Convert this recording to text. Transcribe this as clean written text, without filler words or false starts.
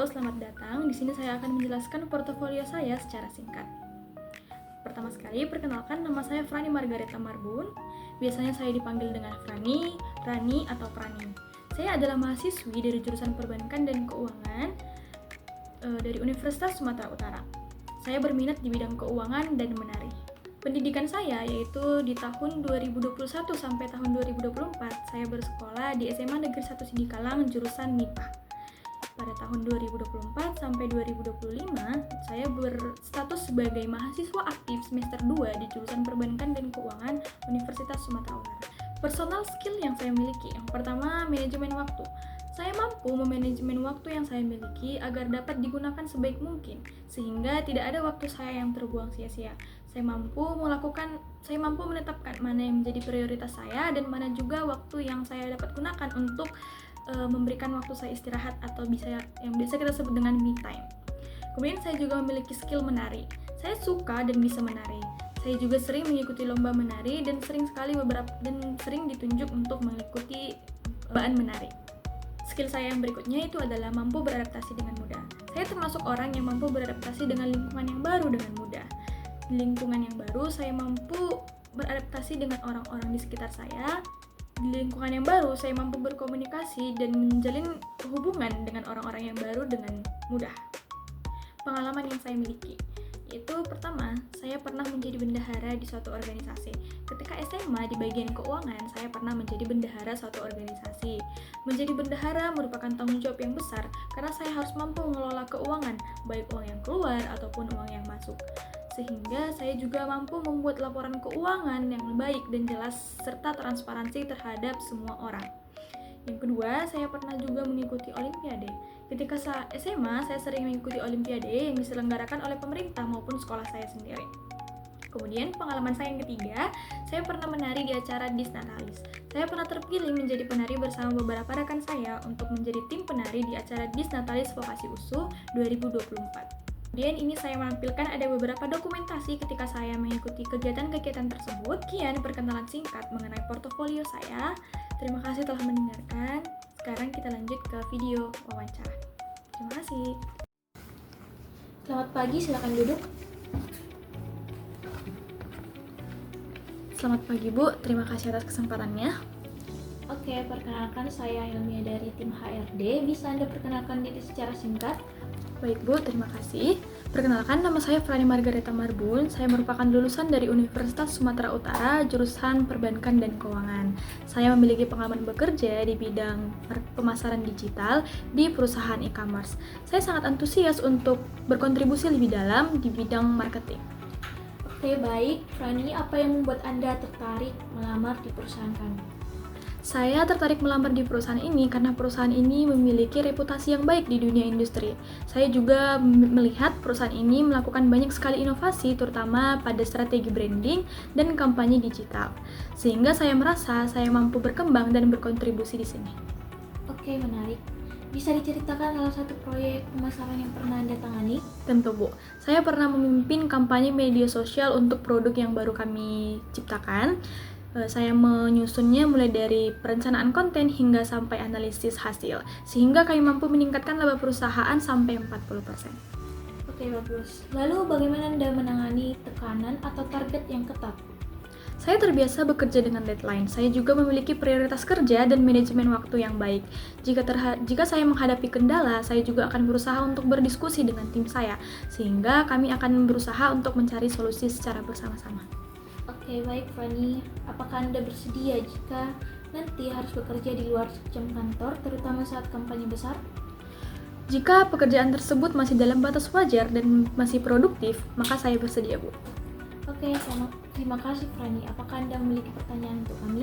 Halo, selamat datang. Di sini saya akan menjelaskan portofolio saya secara singkat. Pertama sekali, perkenalkan nama saya Frani Margareta Marbun. Biasanya saya dipanggil dengan Frani, Rani, atau Prani. Saya adalah mahasiswi dari jurusan Perbankan dan Keuangan dari Universitas Sumatera Utara. Saya berminat di bidang keuangan dan menari. Pendidikan saya yaitu di tahun 2021 sampai tahun 2024, saya bersekolah di SMA Negeri 1 Sidikalang jurusan MIPA. Pada tahun 2024 sampai 2025, saya berstatus sebagai mahasiswa aktif semester 2 di jurusan Perbankan dan Keuangan Universitas Sumatera Utara. Personal skill yang saya miliki, yang pertama, manajemen waktu. Saya mampu memanajemen waktu yang saya miliki agar dapat digunakan sebaik mungkin, sehingga tidak ada waktu saya yang terbuang sia-sia. Saya mampu menetapkan mana yang menjadi prioritas saya dan mana juga waktu yang saya dapat gunakan untuk memberikan waktu saya istirahat atau yang biasa kita sebut dengan me time. Kemudian saya juga memiliki skill menari. Saya suka dan bisa menari. Saya juga sering mengikuti lomba menari dan sering ditunjuk untuk mengikuti perlombaan menari. Skill saya yang berikutnya itu adalah mampu beradaptasi dengan mudah. Saya termasuk orang yang mampu beradaptasi dengan lingkungan yang baru dengan mudah. Di lingkungan yang baru, saya mampu beradaptasi dengan orang-orang di sekitar saya. Di lingkungan yang baru, saya mampu berkomunikasi dan menjalin hubungan dengan orang-orang yang baru dengan mudah. Pengalaman yang saya miliki, yaitu pertama, saya pernah menjadi bendahara di suatu organisasi. Ketika SMA di bagian keuangan, saya pernah menjadi bendahara suatu organisasi. Menjadi bendahara merupakan tanggung jawab yang besar karena saya harus mampu mengelola keuangan, baik uang yang keluar ataupun uang yang masuk. Sehingga saya juga mampu membuat laporan keuangan yang baik dan jelas serta transparansi terhadap semua orang. Yang kedua, saya pernah juga mengikuti olimpiade. Ketika SMA, saya sering mengikuti olimpiade yang diselenggarakan oleh pemerintah maupun sekolah saya sendiri. Kemudian pengalaman saya yang ketiga, saya pernah menari di acara Disnatalis. Saya pernah terpilih menjadi penari bersama beberapa rekan saya untuk menjadi tim penari di acara Disnatalis Vokasi USU 2024. Kemudian ini saya menampilkan ada beberapa dokumentasi ketika saya mengikuti kegiatan-kegiatan tersebut. Sekian perkenalan singkat mengenai portofolio saya. Terima kasih telah mendengarkan. Sekarang kita lanjut ke video wawancara. Terima kasih. Selamat pagi, silakan duduk. Selamat pagi Bu, terima kasih atas kesempatannya. Oke, perkenalkan saya Ilmia dari tim HRD. Bisa Anda perkenalkan diri secara singkat? Baik Bu, terima kasih. Perkenalkan, nama saya Frani Margareta Marbun. Saya merupakan lulusan dari Universitas Sumatera Utara, jurusan Perbankan dan Keuangan. Saya memiliki pengalaman bekerja di bidang pemasaran digital di perusahaan e-commerce. Saya sangat antusias untuk berkontribusi lebih dalam di bidang marketing. Oke, baik. Frani, apa yang membuat Anda tertarik melamar di perusahaan kami? Saya tertarik melamar di perusahaan ini karena perusahaan ini memiliki reputasi yang baik di dunia industri. Saya juga melihat perusahaan ini melakukan banyak sekali inovasi, terutama pada strategi branding dan kampanye digital. Sehingga saya merasa saya mampu berkembang dan berkontribusi di sini. Oke, menarik. Bisa diceritakan salah satu proyek pemasaran yang pernah Anda tangani? Tentu Bu, saya pernah memimpin kampanye media sosial untuk produk yang baru kami ciptakan. Saya menyusunnya mulai dari perencanaan konten hingga sampai analisis hasil, sehingga kami mampu meningkatkan laba perusahaan sampai 40%. Oke, bagus. Lalu bagaimana Anda menangani tekanan atau target yang ketat? Saya terbiasa bekerja dengan deadline. Saya juga memiliki prioritas kerja dan manajemen waktu yang baik. Jika saya menghadapi kendala, saya juga akan berusaha untuk berdiskusi dengan tim saya, sehingga kami akan berusaha untuk mencari solusi secara bersama-sama. Oke, baik Fanny. Apakah Anda bersedia jika nanti harus bekerja di luar jam kantor, terutama saat kampanye besar? Jika pekerjaan tersebut masih dalam batas wajar dan masih produktif, maka saya bersedia, Bu. Oke, terima kasih Frani. Apakah Anda memiliki pertanyaan untuk kami?